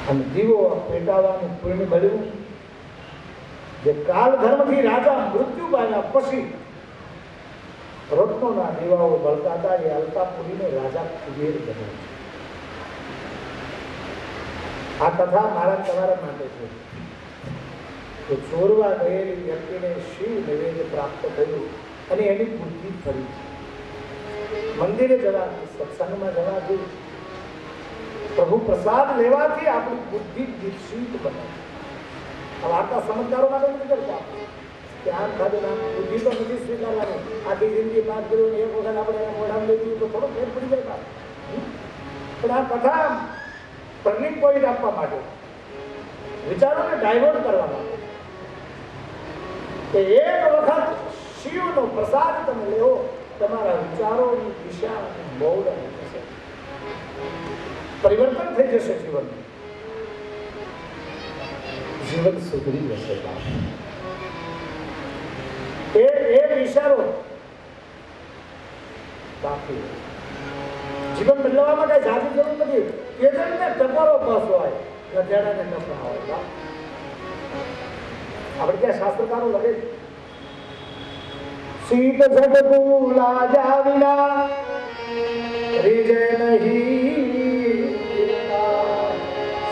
અને દીવો પેટાવાનું પુણ્ય મળ્યું. જે કાલ ધર્મથી રાજા મૃત્યુ પામ્યા પછી રત્નોના દીવાઓ બળતા હતા. એ અલકાપુરીને રાજા કુબેર બન્યો. આ કથા મારા તમારા માટે છે કે ચોરવા ગયેલી વ્યક્તિને શિવ નિવેદ પ્રાપ્ત થયું અને એની બુદ્ધિ ફરી. મંદિરે જવાથી, સત્સંગમાં જવાથી, પ્રભુ પ્રસાદ લેવાથી આપણી બુદ્ધિ વિકસિત બને. આ વાર્તા સમજદારો માટે નથી કરતા કે આમ ખાધું નામ બુદ્ધિ તો નથી સ્વીકારવાની. આખી જિંદગી પાસ કર્યું એક વખત આપણે મોઢામાં લઈ દીધું તો થોડો ફેર પડી જાય. પણ આ કથા ટર્નિંગ પોઈન્ટ આપવા માટે, વિચારોને ડાયવર્ટ કરવા માટે કે એક વખત શિવનો પ્રસાદ તમે લેવો, તમારા વિચારોની દિશા મોડ થશે, પરિવર્તન થઈ જશે. જીવન સુધરી જશે. એ વિચારો બાકી. જીવન બદલવામાં કઈ જાતિ જરૂર નથી. કેજનને ટકોરો બસ હોય, ગધેડાને ટપરા હોય. આપણે ત્યાં શાસ્ત્રકારો લખે શીત ઝટકુલા જાવિના રીજે નહીં,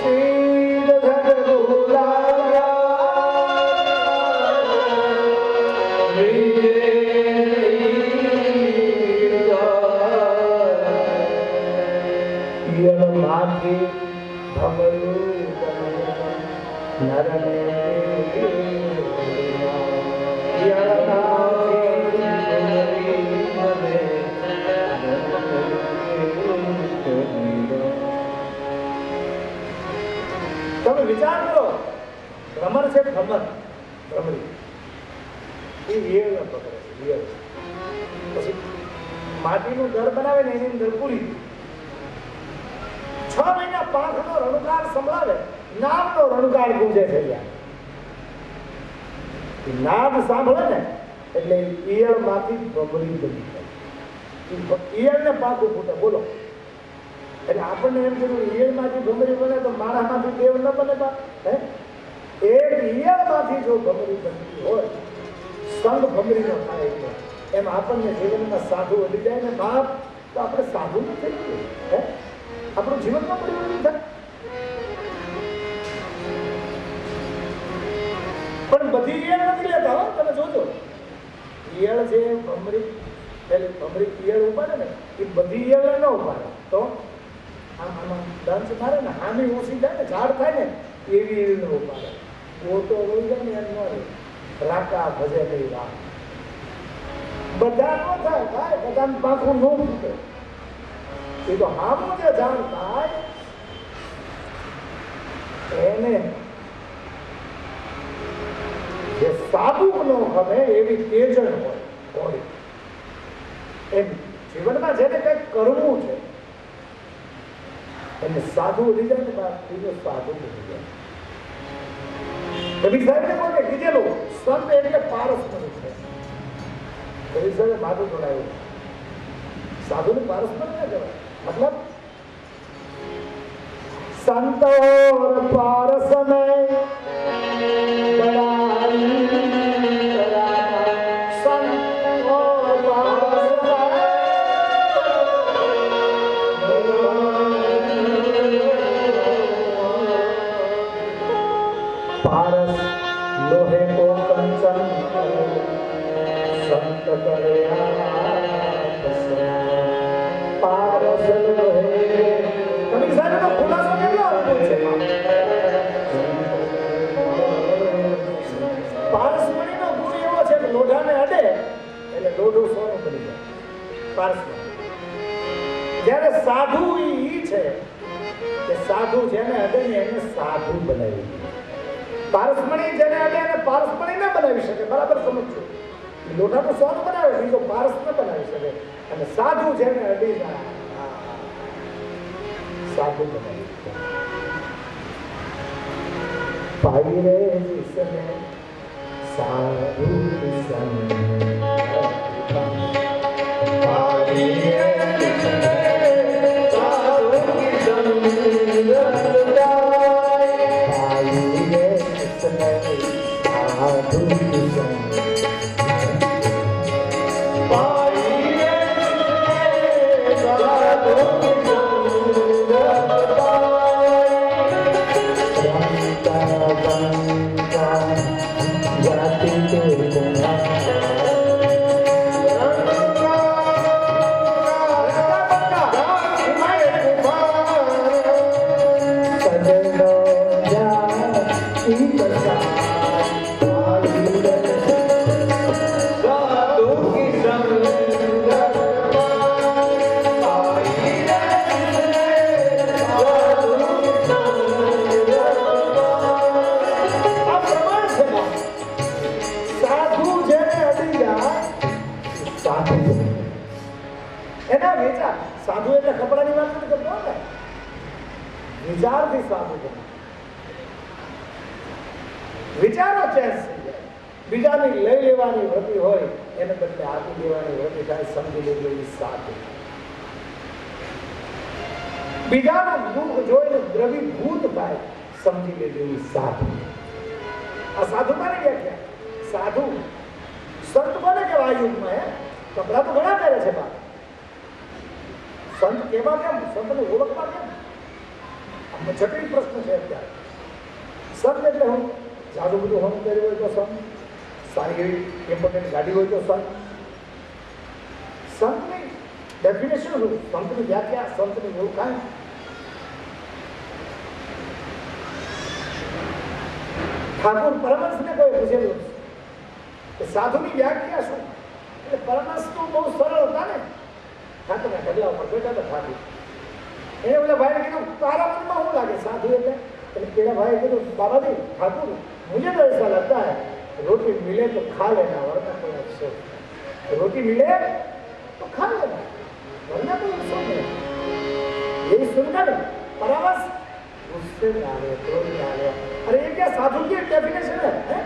શીત ઝટકુલા રીજે નહીં, માથી ભમરું નરને તમે વિચાર કરો. ભ્રમર છે, ભ્રમરી એ વિયર પકડે છે. વિયર પછી માટીનું ઘર બનાવે ને એની અંદર પૂરી 6 મહિના પાંખનો રણુકાર સંભળાવે, નામનો રણુકાર ગુંજે થઈ જાય. નાદ સાંભળે ને એટલે ઈયળ માંથી ભમરી બની જાય. ઈયળ ને પાંખું ફૂટે. બોલો, એટલે આપણને એમ થયું ઈયળ માંથી ભમરી બને તો માણસ માંથી દેવ ન બને. એક ઈયળ માંથી જો ભમરી બનતી હોય, સંગ ભમરી નો થાય એટલે એમ આપણને જીવનમાં સાધુ વધી જાય ને બાપ, તો આપણે સાધુ ન થઈ ગયું. આપણું જીવનમાં પરિવર્તન થાય. પણ બધી ઈયળ નથી લેતા હો. તમે જોજો, ઈયળ જે ભમરી ઈયળ ઉપાડે ને એ બધી ઈયળ ન ઉપાડે. તો આમાં દંશ મારે ને હામી ઓછી થાય ને, ઝાડ થાય ને એવી ઈયળ ન ઉપાડે. ઓટો વળી જાય ને એમ ન રહે. રાકા ભજે કઈ રાખ. બધા ન થાય, થાય બધાને પાંખું ન ફૂટે. એ તો હામું જે ઝાડ થાય એને જે સાધુ નો ગમે એવી તેજણ હોય. એમ જીવનમાં જેને કંઈક કરવું છે એને સાધુ વધી જાય ને બીજો સાધુ વધી જાય. કબીર સાહેબને કોને કીધેલું સંત એટલે પારસમણી છે. કબીર સાહેબે માથું જોડાયું, સાધુને પારસમણી ના કહેવાય. मतलब संत और पारस में बड़ा संत और पारस पारस लोहे को कंचन संत करे લોઢાને અડે એટલે લોઢું સોનું બની જાય. પારસમણી. જ્યારે સાધુ ઈ છે કે સાધુ જેને અડે ને એને સાધુ બનાવી. પારસમણી જેને અડે એને પારસમણી ન બનાવી શકે. બરાબર સમજજો. લોઢાનું સોનું બનાવે, બીજો પારસ ન બનાવી શકે. અને સાધુ જેને અડી જાય સાધુ બનાવી. પાઈ રે જીસને साधु संग साधु संग વિચારથી સાધુ બને, વિચારો ચેન્જ થઈ જાય. બીજાની લઈ લેવાની વૃત્તિ હોય એને બદલે આપી દેવાની વૃત્તિ થાય, સમજી લેજો એ સાધુ. બીજાનું દુઃખ જોઈને દ્રવીભૂત થાય, સમજી લેજો એ સાધુ. આ સાધુ માની વ્યાખ્યા. સાધુ સંત કોને કહેવાય? યુગમાં કપડા તો ઘણા પહેરે છે, બા સંત કેવા કેમ? સંતને ઓળખવા કેમ? આમાં જટિલ પ્રશ્ન છે અત્યારે. સંત એટલે હું જાદુ બધું હોમ કર્યું હોય તો સંત, સારી એવી ઇમ્પોર્ટન્ટ ગાડી હોય તો સંત. સંતની ડેફિનેશન શું? સંતની વ્યાખ્યા, સંતની ઓળખાણ. ઠાકોર પરમહંસને કોઈ પૂછેલું કે સાધુની વ્યાખ્યા શું? એટલે પરમહંસ તો બહુ સરળ હતા ને. ઠાકોરના ઢગલા ઉપર બેઠા હતા ઠાકોર. એને પેલા ભાઈને કીધું તારા મનમાં શું લાગે સાધુ એટલે? પેલા ભાઈ કીધું બાબાજી ઠાकुर मुझे तो ऐसा लगता है रोटी मिले तो खा लेना वरना कोई अफसोस, रोटी मिले तो खा लेना वरना कोई अफसोस नहीं. यही सुनकर परमहंस गुस्से में आ गए, क्रोध में आ गया. अरे ये क्या साधु की डेफिनेशन है?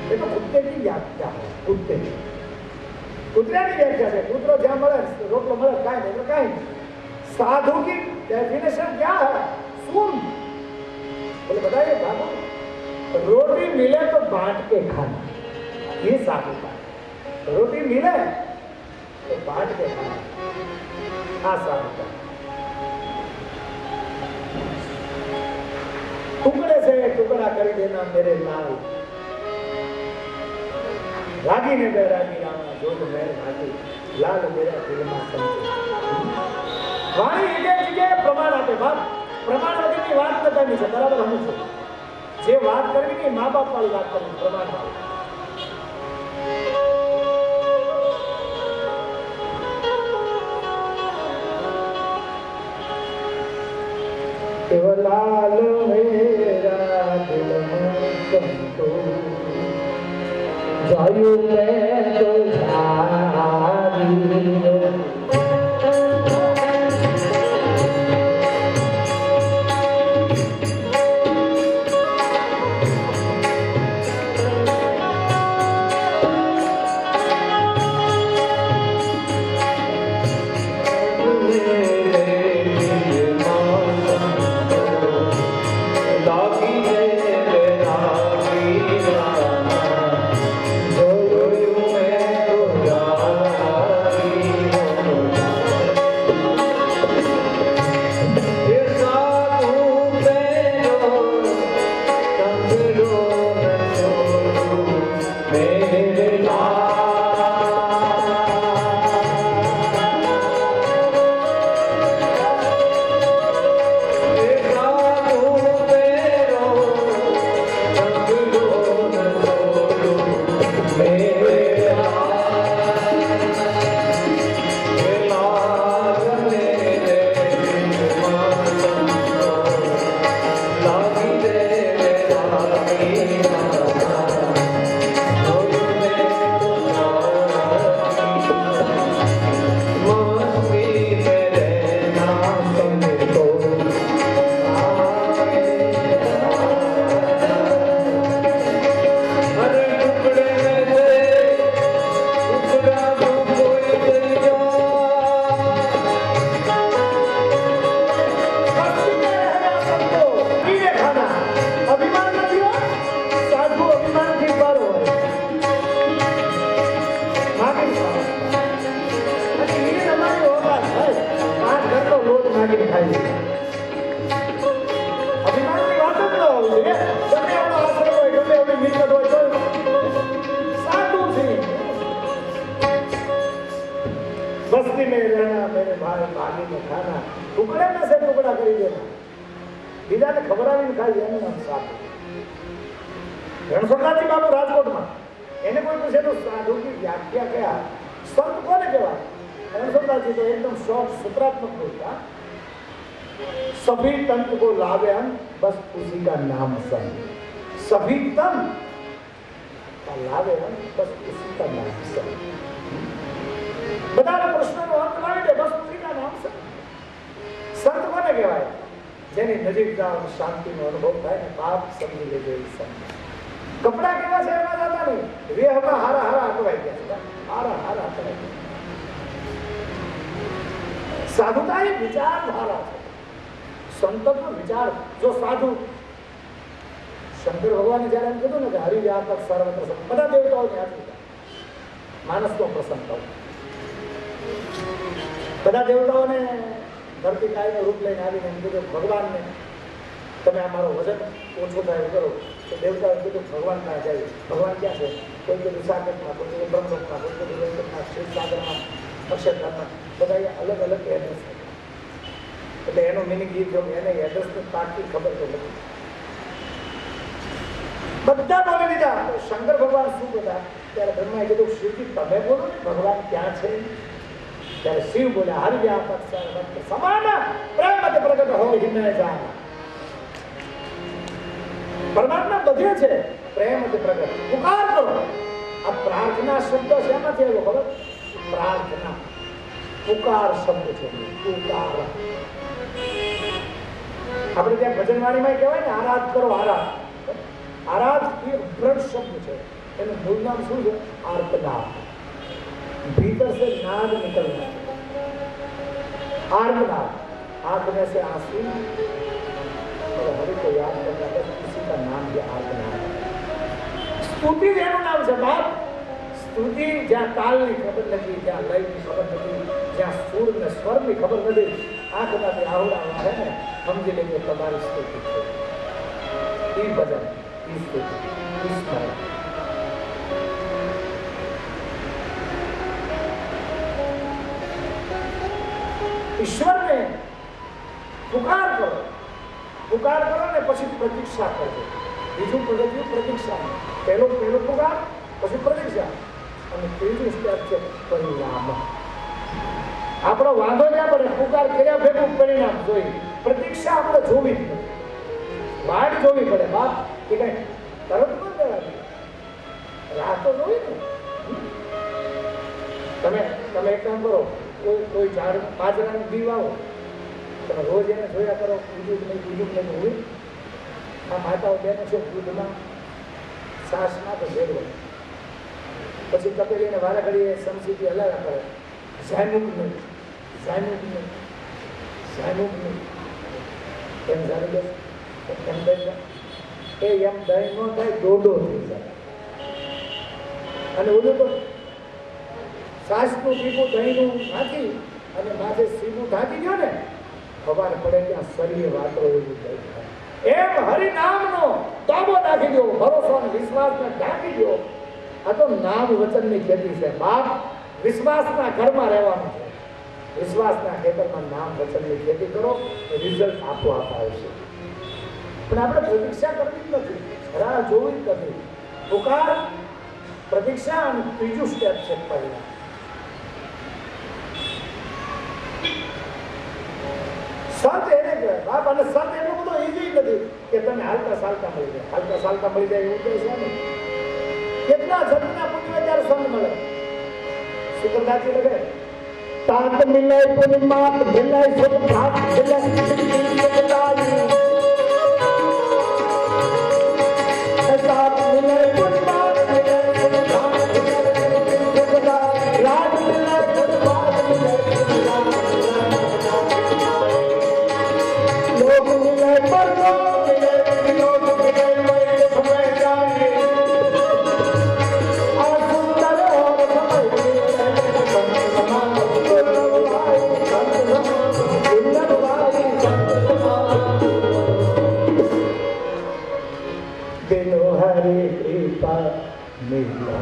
ये तो कुत्ते की व्याख्या है. कुत्ते कुतरानी व्याख्या है. कुतरो जहाँ મળે રોટલો મળે કાંઈ નહીં એટલે કાંઈ. साधु की डेफिनेशन क्या है? सुन बोले बताइए बाबू. रोटी मिले तो बांट के खाना, ये साधु का. रोटी मिले तो बांट के खाना, हाँ साधु का. टुकड़े से टुकड़ा कर देना मेरे लाल, रागी ने बैरागी रामा जो मैं भागी, लाल मेरा दिल में समझे. वाणी जगह जगह प्रमाण आपे. बाप प्रमाण वगैरह बात करनी है बराबर. हम जे बात करवी नहीं माँ बाप वाली बात करनी, प्रमाण वाली. लाल मेरा दिल में समझो, जायू मैं तो जारी बस्ती में रहना मेरे भाई भागी में खाना, टुकड़े में से टुकड़ा कर देना, बीजा ने खबर नहीं खाई एનું નામ સાધુ. રણછોડદાસજી બાબુ રાજકોટમાં એને કોઈ પૂછે તો સાધુ की व्याख्या क्या, संत કોને કહેવાય? રણછોડદાસજી તો एकदम शॉर्ट सूत्रात्मक बोलता, सभी तंत्र को लावे हम बस उसी का नाम संत. सभी तंत्र लावे हम बस उसी का नाम संत. બધા પ્રશ્નનો અંત લાવી દે બસ ઉસી કા નામ સંત. સંત કોને કહેવાય? જેની નજીક જાઓ શાંતિનો અનુભવ થાય ને બાપ સમજી લેજો એ સમજ. કપડા કેવા છે એમાં જતા નહીં, રેહમાં હારા હારા અટવાઈ ગયા છે, હારા હારા અટવાઈ ગયા. સાધુતા એ વિચારધારા છે, સંતનો વિચાર. જો સાધુ શંકર ભગવાને જયારે એમ કીધું ને કે હરિવ્યાપક સર્વત્ર, બધા દેવતાઓને આપી માનસનો પ્રસંગ થયો. બધા દેવતાઓને ધરતી કાયનું રૂપ લઈને આવીને એમ કીધું ભગવાનને તમે અમારો વજન ઓછો થાય કરો. તો દેવતાઓએ કીધું ભગવાન ના જાય. ભગવાન ક્યાં છે? કોઈ કીધું સાગરમાં, કોઈ કીધું બ્રહ્મલોકમાં, કોઈ કીધું વૈકુંઠમાં, ક્ષીરસાગરમાં, અક્ષરધામમાં, બધા અલગ અલગ એડ્રેસ. એટલે એનો મિનિંગ એ થયો એને એડ્રેસની પાકી ખબર તો નથી. બધા બોલી દીધા. શંકર ભગવાન શું બધા? ત્યારે બ્રહ્માએ કીધું શિવજી તમે બોલો ને ભગવાન ક્યાં છે? ત્યારે શિવ બોલ્યા હરિવ્યાપક સર્વત્ર સમાન પ્રેમથી પ્રગટ હોય હિમે જાન. પરમાત્મા બધે છે, પ્રેમથી પ્રગટ. પુકાર કરો. આ પ્રાર્થના શબ્દ શેમાંથી આવ્યો ખબર? પ્રાર્થના પુકાર શબ્દ છે. પુકાર આપણે ત્યાં ભજનવાણીમાં કહેવાય ને આરાધ કરો. આરાધ એ દ્રઢ શબ્દ છે. એનું મૂળ નામ શું છે? આર્તનાદ. भीतर से नाद निकलना, आर्तनाद. आंख में से आंसू और हरि को याद करना, बस किसी का नाम है आर्तनाद. स्तुति એનું નામ છે બાપ. સ્તુતિ જ્યાં તાલની ખબર નથી, જ્યાં લયની ખબર નથી, જ્યાં સુર ને સ્વરની ખબર નથી, આંખમાંથી આહુડા આવે ને સમજી લેજો તમારી સ્તુતિ છે. એ ભજન, એ સ્તુતિ, એ સ્મરણ. ઈશ્વરને પુકાર કરો. પુકાર કરો ને પછી પ્રતીક્ષા કરજો. બીજું પગથિયું પ્રતીક્ષા. પહેલું પુકાર, પછી પ્રતીક્ષા, અને ત્રીજું સ્ટેપ છે પરિણામ. આપણો વાંધો ના પડે, પુકાર કર્યા ભેગું પરિણામ જોઈ. પ્રતીક્ષા આપણે જોવી જ નથી, વાટ જોવી પડે. બાપ કે કઈ તરત ન દેવાની, રાહ તો જોઈ ને. તમે એક કામ કરો, કોઈ ઝાડ બાજરાનું બી વાવો, તમે રોજ એને જોયા કરો, બીજું નહીં હોય. આ માતાઓ બેનો છે દૂધમાં સાસમાં તો ભેળવો, પછી તપેલીને વારા ઘડીએ સમસીથી હલાવ્યા કરે. ઝાયમુખ નહીં એમ જાણી દે એમ દઈ એ એમ દહીં ન થાય, દોડો થઈ જાય. અને ઓલું તો સાસનું પીપું દહીંનું નાખી અને માથે સીનું ઢાંકી ગયો ને, ખબર પડે ત્યાં શરીર વાતરો એવું થઈ જાય. એમ હરિનામનો તાબો નાખી દો, ભરોસો અને વિશ્વાસને ઢાંકી દો. આ તો નામ વચનની ખેતી છે બાપ. વિશ્વાસના ઘરમાં રહેવાનું છે. વિશ્વાસના ખેતરમાં નામ વચનની ખેતી કરો, રિઝલ્ટ આપોઆપ આવશે. પણ આપણે પ્રતીક્ષા કરવી જ નથી, રાહ જોવી જ નથી. પુકાર, પ્રતીક્ષા અને ત્રીજું સ્ટેપ છે પરિણામ. સંત એને કહેવાય બાપ. અને સંત એટલું બધું ઈઝી નથી કે તમે હાલતા ચાલતા મળી જાય એવું કહે છે ને. કેટલા જન્મના પુણ્ય ત્યારે સંત મળે. સુગંધાથી લગે તાત મિલાય પુનિ માત મિલાય સુખ ભાત મિલાય સુગંધાજી તાત મિલાય પુનિ માત મિલાય સુખ ભાત મિલાય સુગંધાજી રાજ મિલાય પુનિ માત મિલાય लोग मिले पर लोग मिले वही समय जाए और सुंदर और समय बिनु हरि कृपा मिला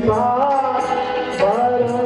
ભા ભરોસે